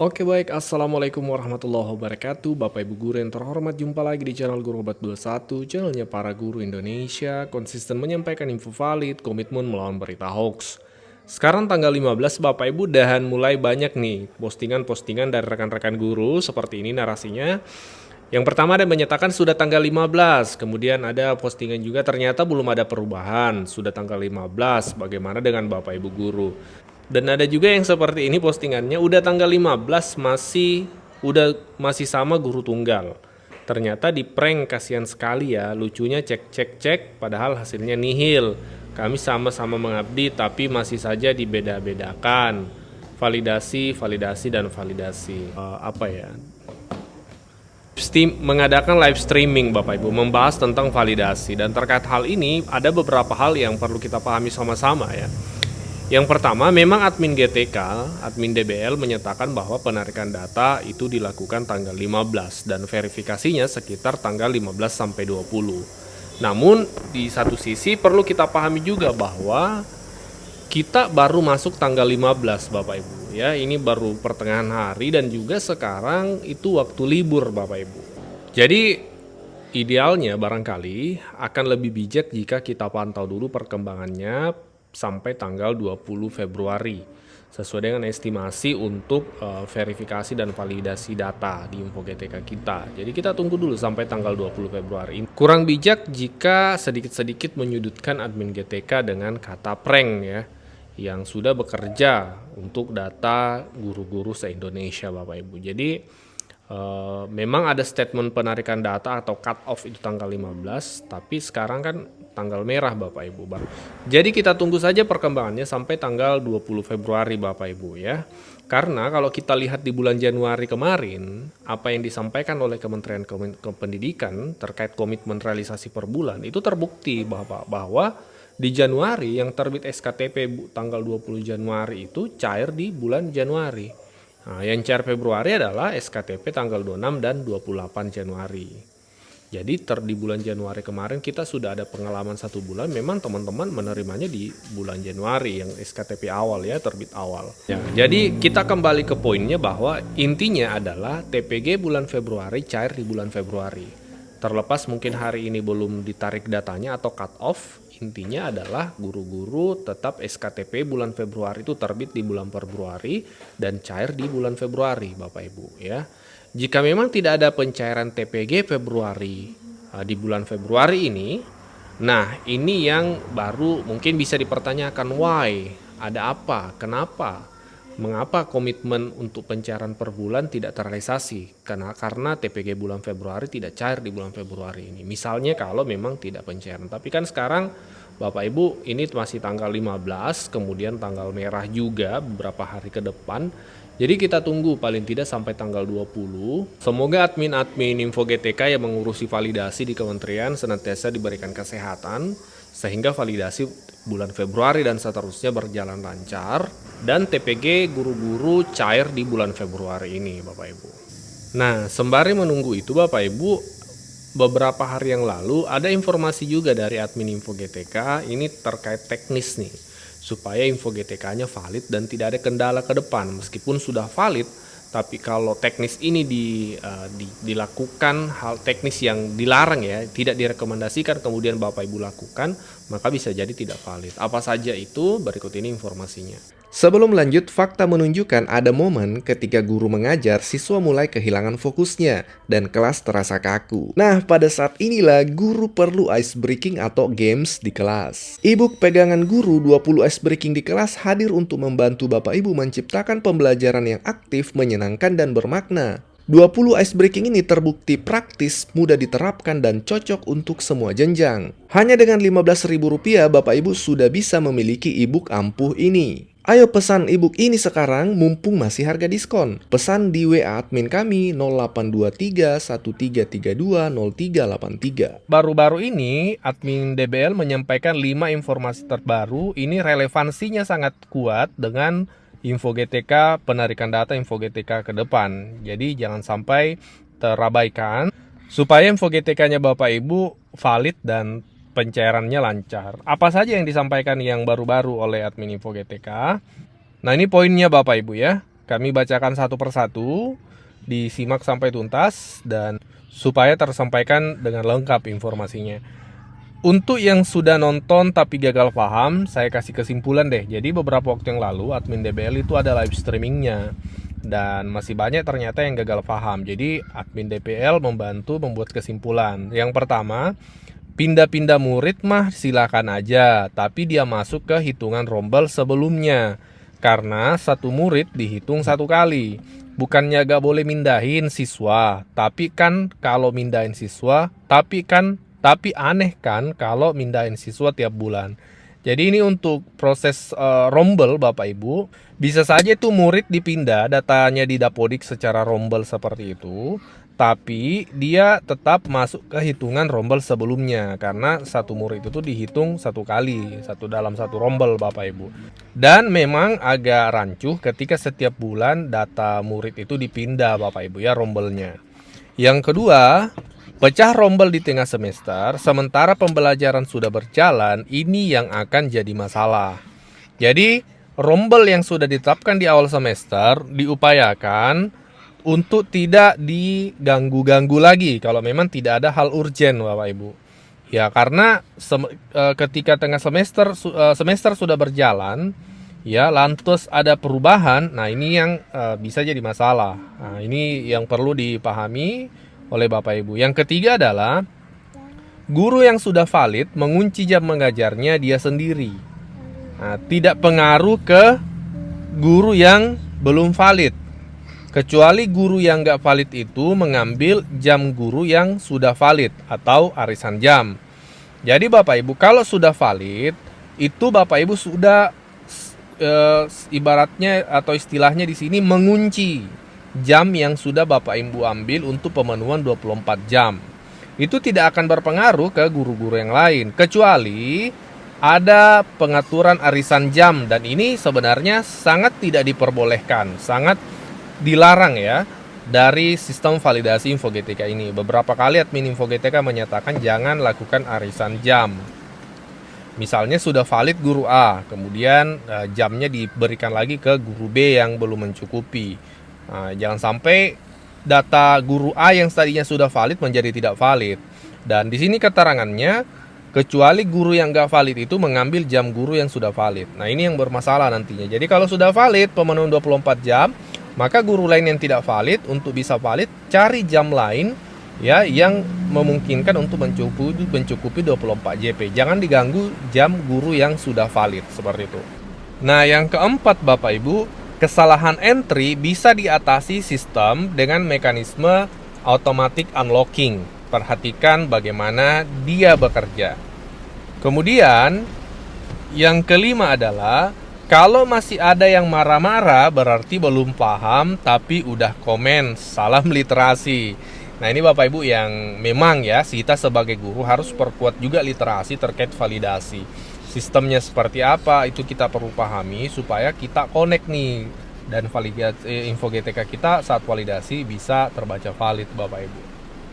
Oke baik, Assalamualaikum warahmatullahi wabarakatuh. Bapak Ibu guru yang terhormat, jumpa lagi di channel Guru Obat 21, channelnya para guru Indonesia, konsisten menyampaikan info valid, komitmen melawan berita hoax. Sekarang tanggal 15 Bapak Ibu dan mulai banyak nih postingan-postingan dari rekan-rekan guru seperti ini narasinya. Yang pertama ada menyatakan sudah tanggal 15, kemudian ada postingan juga ternyata belum ada perubahan, sudah tanggal 15, bagaimana dengan Bapak Ibu guru. Dan ada juga yang seperti ini postingannya udah tanggal 15 masih sama guru tunggal. Ternyata di prank, kasihan sekali ya, lucunya cek padahal hasilnya nihil. Kami sama-sama mengabdi tapi masih saja dibeda-bedakan. Validasi, validasi dan validasi. Apa ya? Mengadakan live streaming Bapak Ibu membahas tentang validasi, dan terkait hal ini ada beberapa hal yang perlu kita pahami sama-sama ya. Yang pertama, memang admin GTK, admin DBL menyatakan bahwa penarikan data itu dilakukan tanggal 15 dan verifikasinya sekitar tanggal 15 sampai 20. Namun di satu sisi perlu kita pahami juga bahwa kita baru masuk tanggal 15 Bapak Ibu ya, ini baru pertengahan hari dan juga sekarang itu waktu libur Bapak Ibu. Jadi idealnya barangkali akan lebih bijak jika kita pantau dulu perkembangannya sampai tanggal 20 Februari sesuai dengan estimasi untuk verifikasi dan validasi data di Info GTK kita. Jadi kita tunggu dulu sampai tanggal 20 Februari. Kurang bijak jika sedikit-sedikit menyudutkan admin GTK dengan kata prank ya, yang sudah bekerja untuk data guru-guru se-Indonesia Bapak Ibu. Jadi memang ada statement penarikan data atau cut off itu tanggal 15, tapi sekarang kan tanggal merah Bapak Ibu. Jadi kita tunggu saja perkembangannya sampai tanggal 20 Februari Bapak Ibu ya. Karena kalau kita lihat di bulan Januari kemarin, apa yang disampaikan oleh Kementerian Pendidikan terkait komitmen realisasi per bulan itu terbukti bahwa di Januari yang terbit SKTP tanggal 20 Januari itu cair di bulan Januari. Nah, yang cair Februari adalah SKTP tanggal 26 dan 28 Januari. Jadi di bulan Januari kemarin kita sudah ada pengalaman 1 bulan, memang teman-teman menerimanya di bulan Januari yang SKTP awal ya, terbit awal. Ya, jadi kita kembali ke poinnya bahwa intinya adalah TPG bulan Februari cair di bulan Februari. Terlepas mungkin hari ini belum ditarik datanya atau cut off, intinya adalah guru-guru tetap SKTP bulan Februari itu terbit di bulan Februari dan cair di bulan Februari Bapak Ibu ya. Jika memang tidak ada pencairan TPG Februari di bulan Februari ini, nah ini yang baru mungkin bisa dipertanyakan, why? Ada apa? Kenapa? Mengapa komitmen untuk pencairan per bulan tidak terrealisasi? Karena TPG bulan Februari tidak cair di bulan Februari ini. Misalnya kalau memang tidak pencairan. Tapi kan sekarang Bapak Ibu ini masih tanggal 15, kemudian tanggal merah juga beberapa hari ke depan. Jadi kita tunggu paling tidak sampai tanggal 20. Semoga admin-admin Info GTK yang mengurusi validasi di kementerian senantiasa diberikan kesehatan sehingga validasi bulan Februari dan seterusnya berjalan lancar dan TPG guru-guru cair di bulan Februari ini Bapak Ibu. Nah, sembari menunggu itu Bapak Ibu, beberapa hari yang lalu ada informasi juga dari admin Info GTK ini terkait teknis nih, supaya Info GTK-nya valid dan tidak ada kendala ke depan. Meskipun sudah valid, tapi kalau teknis ini dilakukan hal teknis yang dilarang ya, tidak direkomendasikan kemudian Bapak Ibu lakukan, maka bisa jadi tidak valid. Apa saja itu? Berikut ini informasinya. Sebelum lanjut, fakta menunjukkan ada momen ketika guru mengajar, siswa mulai kehilangan fokusnya dan kelas terasa kaku. Nah, pada saat inilah guru perlu ice breaking atau games di kelas. E-book pegangan guru 20 ice breaking di kelas hadir untuk membantu Bapak Ibu menciptakan pembelajaran yang aktif, menyenangkan, dan bermakna. 20 ice breaking ini terbukti praktis, mudah diterapkan, dan cocok untuk semua jenjang. Hanya dengan Rp15.000, Bapak Ibu sudah bisa memiliki e-book ampuh ini. Ayo pesan e-book ini sekarang mumpung masih harga diskon. Pesan di WA admin kami 0823 1332 0383. Baru-baru ini admin DBL menyampaikan 5 informasi terbaru. Ini relevansinya sangat kuat dengan Info GTK, penarikan data Info GTK ke depan. Jadi jangan sampai terabaikan supaya Info GTK-nya Bapak Ibu valid dan pencairannya lancar. Apa saja yang disampaikan yang baru-baru oleh admin Info GTK? Nah, ini poinnya Bapak Ibu ya. Kami bacakan satu persatu, disimak sampai tuntas, dan supaya tersampaikan dengan lengkap informasinya. Untuk yang sudah nonton tapi gagal paham, saya kasih kesimpulan deh. Jadi beberapa waktu yang lalu admin DBL itu ada live streamingnya, dan masih banyak ternyata yang gagal paham. Jadi admin DBL membantu membuat kesimpulan. Yang pertama, pindah-pindah murid mah silakan aja, tapi dia masuk ke hitungan rombel sebelumnya. Karena satu murid dihitung satu kali. Bukannya gak boleh mindahin siswa, tapi kan kalau mindahin siswa, tapi aneh kan kalau mindahin siswa tiap bulan. Jadi ini untuk proses rombel Bapak Ibu, bisa saja itu murid dipindah datanya di Dapodik secara rombel seperti itu, tapi dia tetap masuk ke hitungan rombel sebelumnya karena satu murid itu dihitung satu kali, dalam satu rombel Bapak Ibu. Dan memang agak rancuh ketika setiap bulan data murid itu dipindah Bapak Ibu ya rombelnya. Yang kedua, pecah rombel di tengah semester, sementara pembelajaran sudah berjalan, ini yang akan jadi masalah. Jadi, rombel yang sudah ditetapkan di awal semester diupayakan untuk tidak diganggu-ganggu lagi kalau memang tidak ada hal urgen Bapak Ibu. Ya, karena ketika tengah semester sudah berjalan, ya lantas ada perubahan, nah ini yang bisa jadi masalah. Nah, ini yang perlu dipahami oleh Bapak Ibu. Yang ketiga adalah guru yang sudah valid mengunci jam mengajarnya dia sendiri. Nah, tidak pengaruh ke guru yang belum valid. Kecuali guru yang nggak valid itu mengambil jam guru yang sudah valid atau arisan jam. Jadi Bapak Ibu kalau sudah valid, itu Bapak Ibu sudah ibaratnya atau istilahnya di sini mengunci jam yang sudah Bapak Ibu ambil untuk pemenuhan 24 jam. Itu tidak akan berpengaruh ke guru-guru yang lain, kecuali ada pengaturan arisan jam, dan ini sebenarnya sangat tidak diperbolehkan, sangat dilarang ya dari sistem validasi InfoGTK ini. Beberapa kali admin InfoGTK menyatakan jangan lakukan arisan jam. Misalnya sudah valid guru A, kemudian jamnya diberikan lagi ke guru B yang belum mencukupi. Nah, jangan sampai data guru A yang tadinya sudah valid menjadi tidak valid. Dan di sini keterangannya, kecuali guru yang nggak valid itu mengambil jam guru yang sudah valid. Nah, ini yang bermasalah nantinya. Jadi kalau sudah valid pemenuhan 24 jam, maka guru lain yang tidak valid untuk bisa valid cari jam lain ya yang memungkinkan untuk mencukupi 24 JP. Jangan diganggu jam guru yang sudah valid seperti itu. Nah, yang keempat Bapak Ibu, kesalahan entry bisa diatasi sistem dengan mekanisme automatic unlocking. Perhatikan bagaimana dia bekerja. Kemudian yang kelima adalah kalau masih ada yang marah-marah berarti belum paham tapi udah komen, salam literasi. Nah, ini Bapak Ibu yang memang ya kita sebagai guru harus perkuat juga literasi terkait validasi. Sistemnya seperti apa itu kita perlu pahami supaya kita connect nih, dan validasi InfoGTK kita saat validasi bisa terbaca valid Bapak Ibu.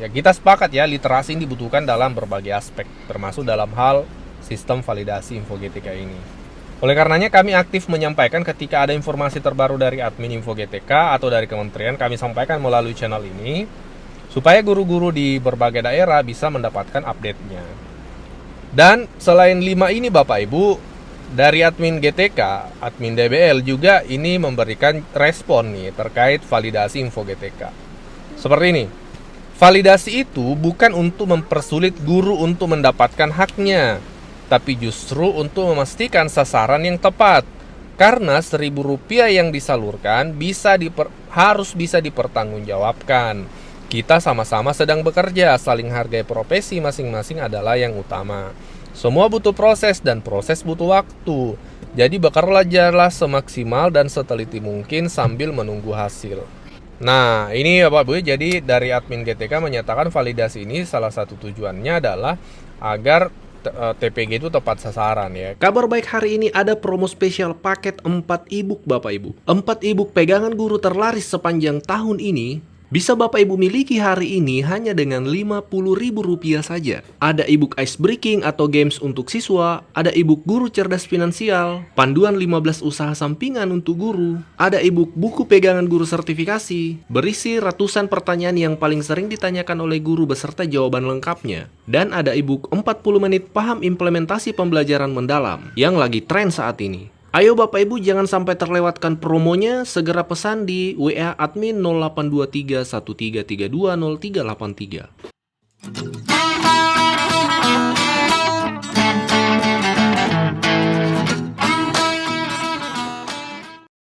Ya, kita sepakat ya literasi ini dibutuhkan dalam berbagai aspek termasuk dalam hal sistem validasi InfoGTK ini. Oleh karenanya kami aktif menyampaikan ketika ada informasi terbaru dari admin InfoGTK atau dari kementerian, kami sampaikan melalui channel ini supaya guru-guru di berbagai daerah bisa mendapatkan update-nya. Dan selain 5 ini Bapak Ibu, dari admin GTK, admin DBL juga ini memberikan respon nih terkait validasi InfoGTK. Seperti ini. Validasi itu bukan untuk mempersulit guru untuk mendapatkan haknya, tapi justru untuk memastikan sasaran yang tepat. Karena Rp1.000 yang disalurkan harus bisa dipertanggungjawabkan. Kita sama-sama sedang bekerja, saling hargai profesi masing-masing adalah yang utama. Semua butuh proses dan proses butuh waktu. Jadi bekerjalah semaksimal dan seteliti mungkin sambil menunggu hasil. Nah, ini Bapak Ibu, jadi dari admin GTK menyatakan validasi ini salah satu tujuannya adalah agar TPG itu tepat sasaran ya. Kabar baik hari ini ada promo spesial paket 4 e-book Bapak Ibu. 4 e-book pegangan guru terlaris sepanjang tahun ini bisa Bapak Ibu miliki hari ini hanya dengan Rp50.000 saja. Ada e-book Icebreaking atau games untuk siswa, ada e-book Guru Cerdas Finansial, panduan 15 usaha sampingan untuk guru, ada e-book buku pegangan guru sertifikasi, berisi ratusan pertanyaan yang paling sering ditanyakan oleh guru beserta jawaban lengkapnya, dan ada e-book 40 menit paham implementasi pembelajaran mendalam yang lagi tren saat ini. Ayo Bapak Ibu jangan sampai terlewatkan promonya, segera pesan di WA admin 0823 1332 0383.